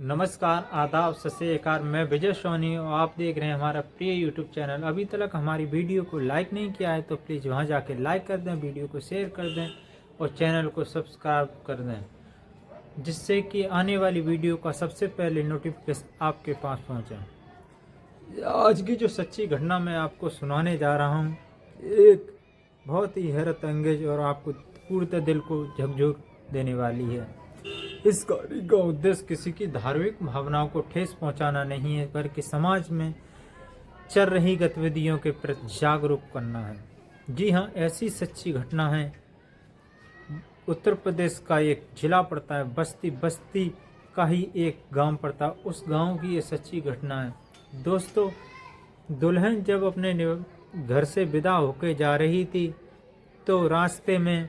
नमस्कार, आदाब, सत श्री अकाल। मैं विजय सोनी और आप देख रहे हैं हमारा प्रिय यूट्यूब चैनल। अभी तक हमारी वीडियो को लाइक नहीं किया है तो प्लीज़ वहां जाके लाइक कर दें, वीडियो को शेयर कर दें और चैनल को सब्सक्राइब कर दें, जिससे कि आने वाली वीडियो का सबसे पहले नोटिफिकेशन आपके पास पहुंचे। आज की जो सच्ची घटना मैं आपको सुनाने जा रहा हूँ, एक बहुत ही हैरत अंगेज और आपको पूर्णतः दिल को झकझोर देने वाली है। इस गाड़ी का उद्देश्य किसी की धार्मिक भावनाओं को ठेस पहुंचाना नहीं है, बल्कि समाज में चल रही गतिविधियों के प्रति जागरूक करना है। जी हाँ, ऐसी सच्ची घटना है। उत्तर प्रदेश का एक जिला पड़ता है बस्ती का ही एक गांव पड़ता है, उस गांव की ये सच्ची घटना है। दोस्तों, दुल्हन जब अपने घर से विदा होकर जा रही थी तो रास्ते में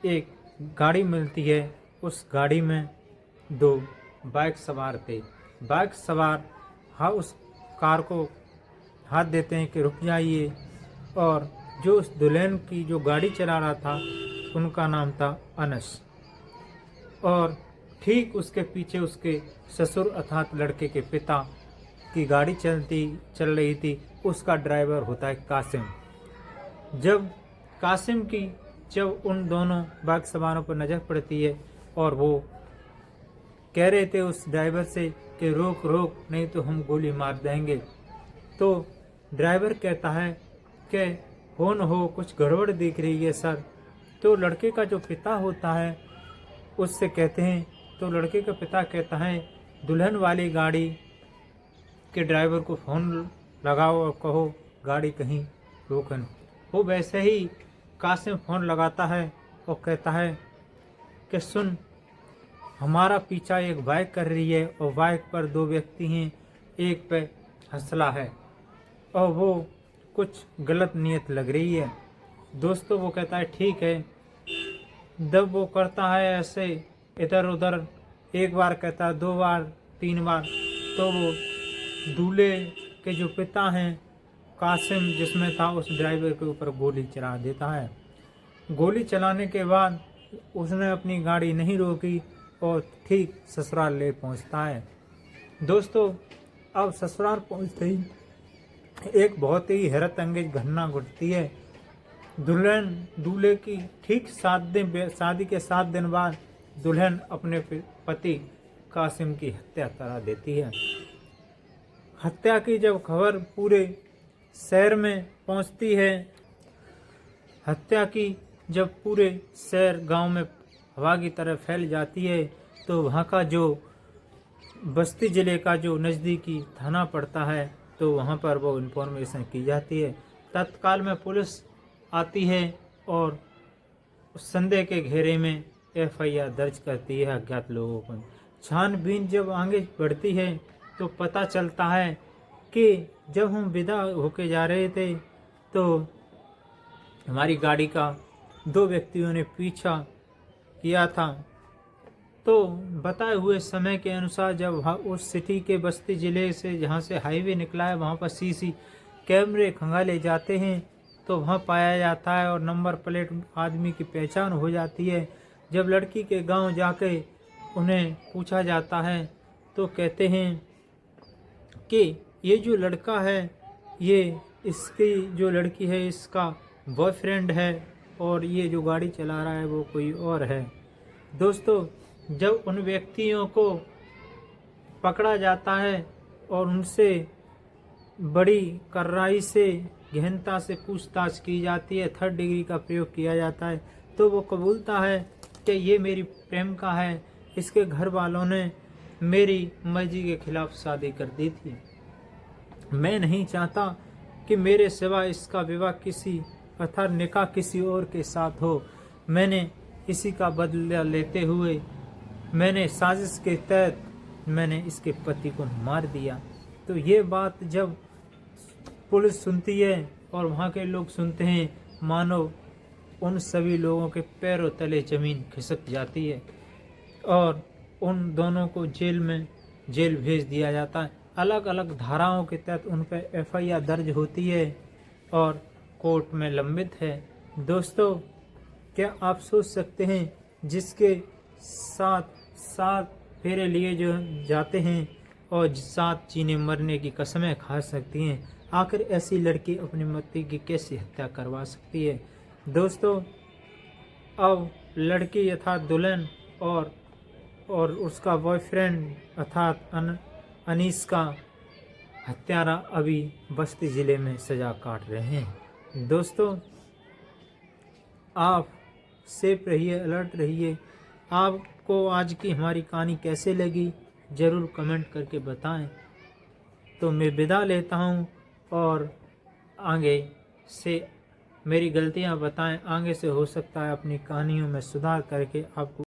एक गाड़ी मिलती है। उस गाड़ी में दो बाइक सवार थे। बाइक सवार उस कार को हाथ देते हैं कि रुक जाइए, और जो उस दुल्हन की जो गाड़ी चला रहा था उनका नाम था अनस, और ठीक उसके पीछे उसके ससुर अर्थात लड़के के पिता की गाड़ी चल रही थी। उसका ड्राइवर होता है कासिम। जब उन दोनों बाइक सवारों पर नज़र पड़ती है और वो कह रहे थे उस ड्राइवर से कि रोक रोक, नहीं तो हम गोली मार देंगे, तो ड्राइवर कहता है कि हो कुछ गड़बड़ दिख रही है सर। तो लड़के का जो पिता होता है उससे कहते हैं, तो लड़के का पिता कहता है दुल्हन वाली गाड़ी के ड्राइवर को फ़ोन लगाओ और कहो गाड़ी कहीं रोकन। वो वैसे ही कासिम फ़ोन लगाता है और कहता है कि सुन, हमारा पीछा एक बाइक कर रही है और बाइक पर दो व्यक्ति हैं, एक पे हंसला है और वो कुछ गलत नियत लग रही है। दोस्तों, वो कहता है ठीक है। जब वो करता है ऐसे इधर उधर, एक बार कहता है, दो बार, तीन बार, तो वो दूल्हे के जो पिता हैं कासिम जिसमें था, उस ड्राइवर के ऊपर गोली चला देता है। गोली चलाने के बाद उसने अपनी गाड़ी नहीं रोकी और ठीक ससुराल ले पहुंचता है। दोस्तों, अब ससुराल पहुंचते ही एक बहुत ही हैरत अंगेज घटना घटती है। दुल्हन दूल्हे की ठीक शादी के 7 दिन बाद दुल्हन अपने पति कासिम की हत्या करा देती है। हत्या की जब खबर पूरे शहर में पहुंचती है, हत्या की जब पूरे शहर गांव में हवा की तरह फैल जाती है, तो वहां का जो बस्ती ज़िले का जो नज़दीकी थाना पड़ता है, तो वहां पर वो इन्फॉर्मेशन की जाती है। तत्काल में पुलिस आती है और उस संदेह के घेरे में FIR दर्ज करती है अज्ञात लोगों पर। छानबीन जब आगे बढ़ती है तो पता चलता है कि जब हम विदा होके जा रहे थे तो हमारी गाड़ी का दो व्यक्तियों ने पीछा किया था। तो बताए हुए समय के अनुसार जब उस सिटी के बस्ती ज़िले से जहाँ से हाईवे निकला है वहाँ पर CC कैमरे खंगाले जाते हैं, तो वहाँ पाया जाता है और नंबर प्लेट आदमी की पहचान हो जाती है। जब लड़की के गांव जाके उन्हें पूछा जाता है तो कहते हैं कि ये जो लड़का है, ये इसकी जो लड़की है इसका बॉयफ्रेंड है और ये जो गाड़ी चला रहा है वो कोई और है। दोस्तों, जब उन व्यक्तियों को पकड़ा जाता है और उनसे बड़ी कार्रवाई से गहनता से पूछताछ की जाती है, 3rd डिग्री का प्रयोग किया जाता है, तो वो कबूलता है कि ये मेरी प्रेमिका है, इसके घर वालों ने मेरी मर्जी के खिलाफ शादी कर दी थी। मैं नहीं चाहता कि मेरे सिवा इसका विवाह किसी अर्थात निकाह किसी और के साथ हो। मैंने इसी का बदला लेते हुए मैंने साजिश के तहत मैंने इसके पति को मार दिया। तो ये बात जब पुलिस सुनती है और वहाँ के लोग सुनते हैं, मानो उन सभी लोगों के पैरों तले ज़मीन खिसक जाती है और उन दोनों को जेल भेज दिया जाता है। अलग अलग धाराओं के तहत उन पर FIR दर्ज होती है और कोर्ट में लंबित है। दोस्तों, क्या आप सोच सकते हैं जिसके साथ फेरे लिए जो जाते हैं और साथ जीने मरने की कसमें खा सकती हैं। आखिर ऐसी लड़की अपने पति की कैसे हत्या करवा सकती है। दोस्तों, अब लड़की अर्थात दुल्हन और उसका बॉयफ्रेंड अर्थात अनीस का हत्यारा अभी बस्ती ज़िले में सज़ा काट रहे हैं। दोस्तों, आप सेफ रहिए, अलर्ट रहिए। आपको आज की हमारी कहानी कैसे लगी ज़रूर कमेंट करके बताएं। तो मैं विदा लेता हूं और आगे से मेरी गलतियां बताएं। आगे से हो सकता है अपनी कहानियों में सुधार करके आपको